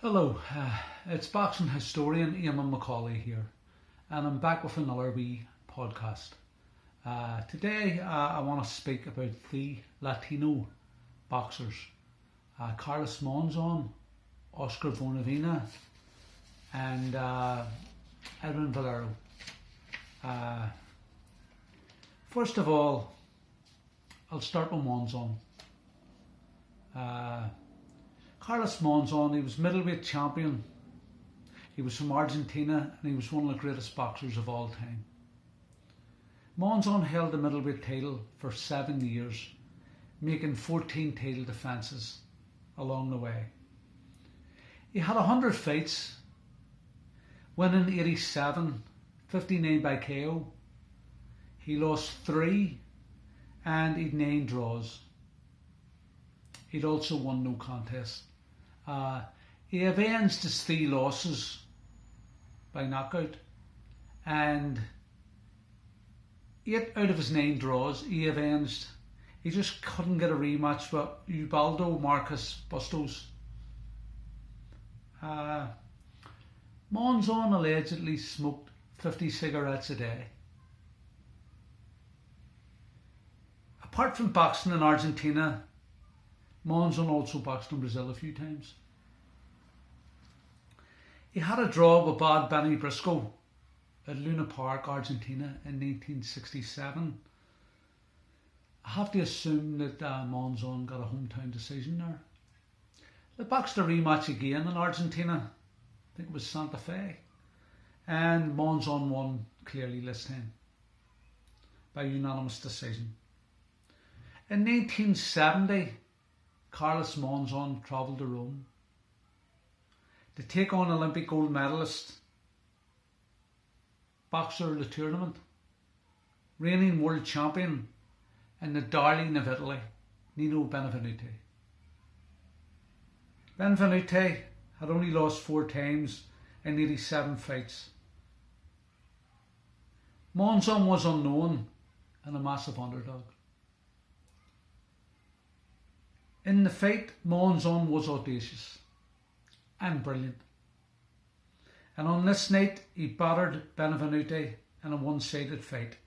Hello, it's boxing historian Eamon McAuley here, and I'm back with another wee podcast. Today I want to speak about the Latino boxers, Carlos Monzon, Oscar Bonavena, and Edwin Valero. First of all, I'll start with Monzon. Carlos Monzon, he was middleweight champion. He was from Argentina and he was one of the greatest boxers of all time. Monzon held the middleweight title for 7 years, making 14 title defences along the way. He had 100 fights, winning 87, 59 by KO. He lost 3 and he'd 9 draws. He'd also won no contest. He avenged his 3 losses by knockout, and 8 out of his 9 draws he avenged. He just couldn't get a rematch with Ubaldo Marcos Bustos. Monzon allegedly smoked 50 cigarettes a day. Apart from boxing in Argentina, Monzon also boxed in Brazil a few times. He had a draw with Bad Benny Briscoe at Luna Park, Argentina in 1967. I have to assume that Monzon got a hometown decision there. They boxed a rematch again in Argentina. I think it was Santa Fe. And Monzon won clearly this time by unanimous decision. In 1970, Carlos Monzon travelled to Rome to take on Olympic gold medalist, boxer of the tournament, reigning world champion and the darling of Italy, Nino Benvenuti. Benvenuti had only lost 4 times in 87 fights. Monzon was unknown and a massive underdog. In the fight, Monzon was audacious and brilliant. And on this night, he battered Benvenuti in a one-sided fight.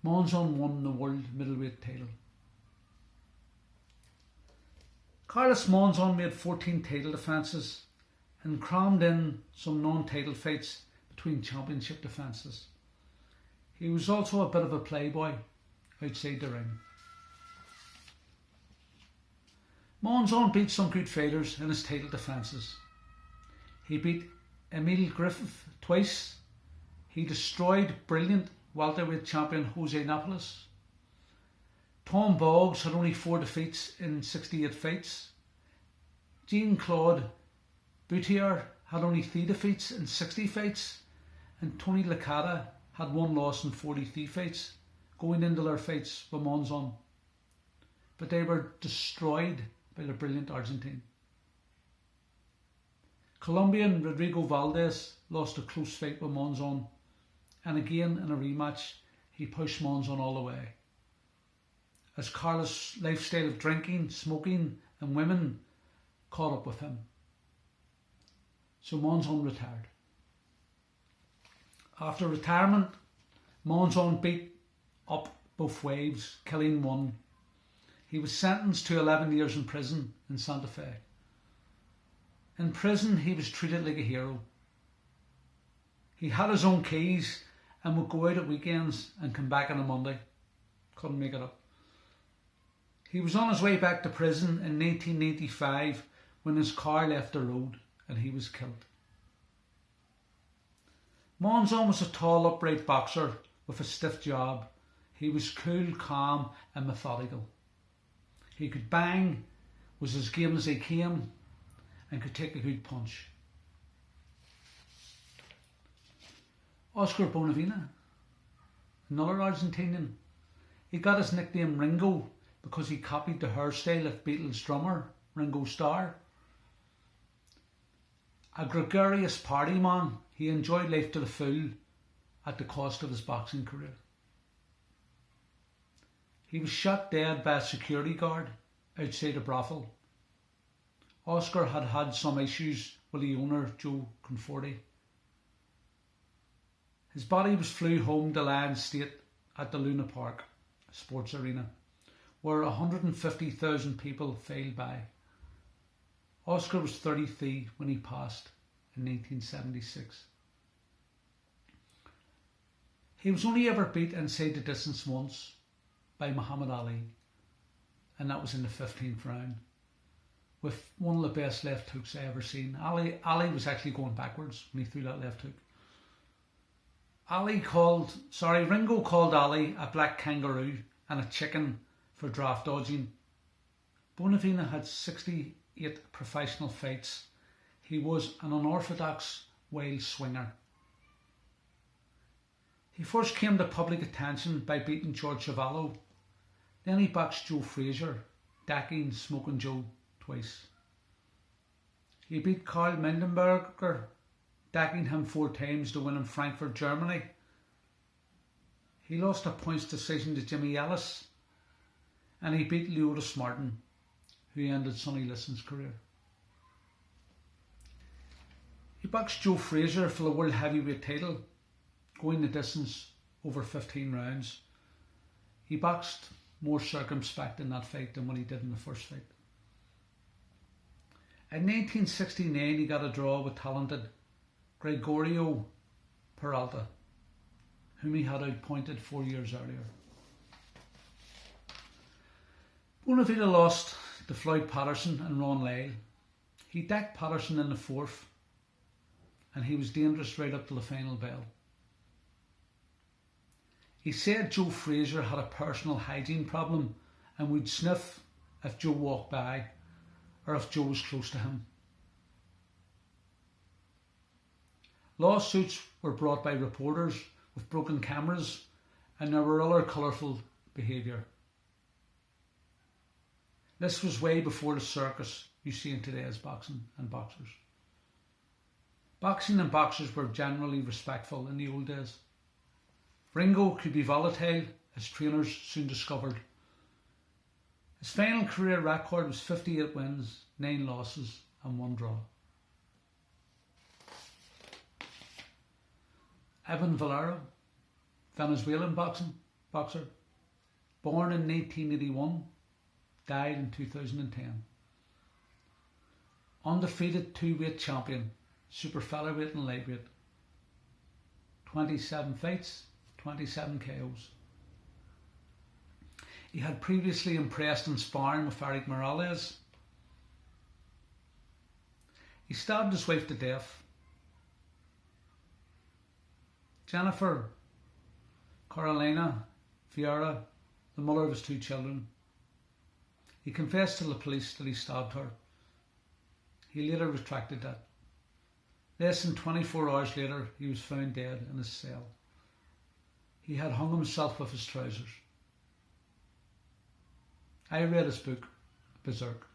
Monzon won the world middleweight title. Carlos Monzon made 14 title defences and crammed in some non-title fights between championship defences. He was also a bit of a playboy outside the ring. Monzon beat some good fighters in his title defences. He beat Emil Griffith twice. He destroyed brilliant welterweight champion Jose Napoles. Tom Boggs had only 4 defeats in 68 fights. Jean-Claude Boutier had only 3 defeats in 60 fights. And Tony Licata had 1 loss in 43 fights going into their fights with Monzon. But they were destroyed by the brilliant Argentine. Colombian Rodrigo Valdez lost a close fight with Monzon, and again in a rematch he pushed Monzon all the way. As Carlos' lifestyle of drinking, smoking and women caught up with him. So Monzon retired. After retirement, Monzon beat up both waves, killing 1. He was sentenced to 11 years in prison in Santa Fe. In prison, he was treated like a hero. He had his own keys and would go out at weekends and come back on a Monday. Couldn't make it up. He was on his way back to prison in 1995 when his car left the road and he was killed. Monzon was a tall, upright boxer with a stiff job. He was cool, calm and methodical. He could bang, was as game as he came, and could take a good punch. Oscar Bonavena, another Argentinian. He got his nickname Ringo because he copied the hairstyle of Beatles drummer Ringo Starr. A gregarious party man, he enjoyed life to the full at the cost of his boxing career. He was shot dead by a security guard outside a brothel. Oscar had had some issues with the owner, Joe Conforti. His body was flew home to Lions State at the Luna Park sports arena, where 150,000 people filed by. Oscar was 33 when he passed in 1976. He was only ever beat inside the distance once by Muhammad Ali, and that was in the 15th round, with one of the best left hooks I ever seen. Ali was actually going backwards when he threw that left hook. Ringo called Ali a black kangaroo and a chicken for draft dodging. Bonavena had 68 professional fights. He was an unorthodox wild swinger. He first came to public attention by beating George Chuvalo. Then he boxed Joe Frazier, decking Smoking Joe twice. He beat Karl Mindenberger, decking him 4 times to win in Frankfurt, Germany. He lost a points decision to Jimmy Ellis, and he beat Leotis Martin, who ended Sonny Liston's career. He boxed Joe Frazier for the world heavyweight title, going the distance over 15 rounds. He boxed more circumspect in that fight than what he did in the first fight. In 1969, he got a draw with talented Gregorio Peralta, whom he had outpointed 4 years earlier. Bonavena lost to Floyd Patterson and Ron Lyle. He decked Patterson in the 4th, and he was dangerous right up to the final bell. He said Joe Frazier had a personal hygiene problem and would sniff if Joe walked by or if Joe was close to him. Lawsuits were brought by reporters with broken cameras, and there were other colourful behaviour. This was way before the circus you see in today's boxing and boxers. Boxing and boxers were generally respectful in the old days. Ringo could be volatile, as trainers soon discovered. His final career record was 58 wins, 9 losses and 1 draw. Evan Valero, Venezuelan boxer, born in 1981, died in 2010. Undefeated 2-weight champion, super featherweight and lightweight. 27 fights, 27 KOs. He had previously impressed in sparring with Eric Morales. He stabbed his wife to death. Jennifer Carolina Vieira, the mother of his 2 children. He confessed to the police that he stabbed her. He later retracted that. Less than 24 hours later, he was found dead in his cell. He had hung himself with his trousers. I read his book, Berserk.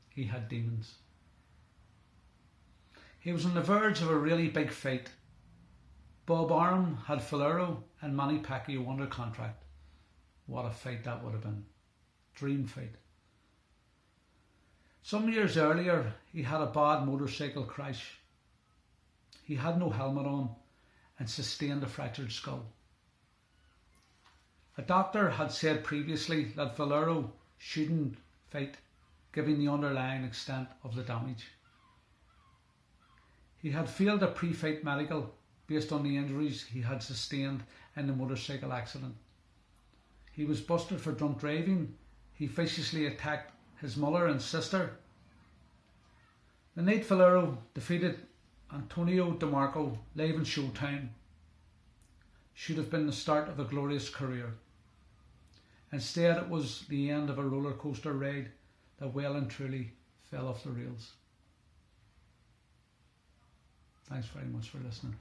He had demons. He was on the verge of a really big fight. Bob Arum had Falero and Manny Pacquiao under contract. What a fight that would have been. Dream fight. Some years earlier, he had a bad motorcycle crash. He had no helmet on and sustained a fractured skull. A doctor had said previously that Valero shouldn't fight, given the underlying extent of the damage. He had failed a pre-fight medical based on the injuries he had sustained in the motorcycle accident. He was busted for drunk driving. He viciously attacked his mother and sister. The night Valero defeated Antonio DeMarco live in Showtime should have been the start of a glorious career. Instead, it was the end of a roller coaster ride that well and truly fell off the rails. Thanks very much for listening.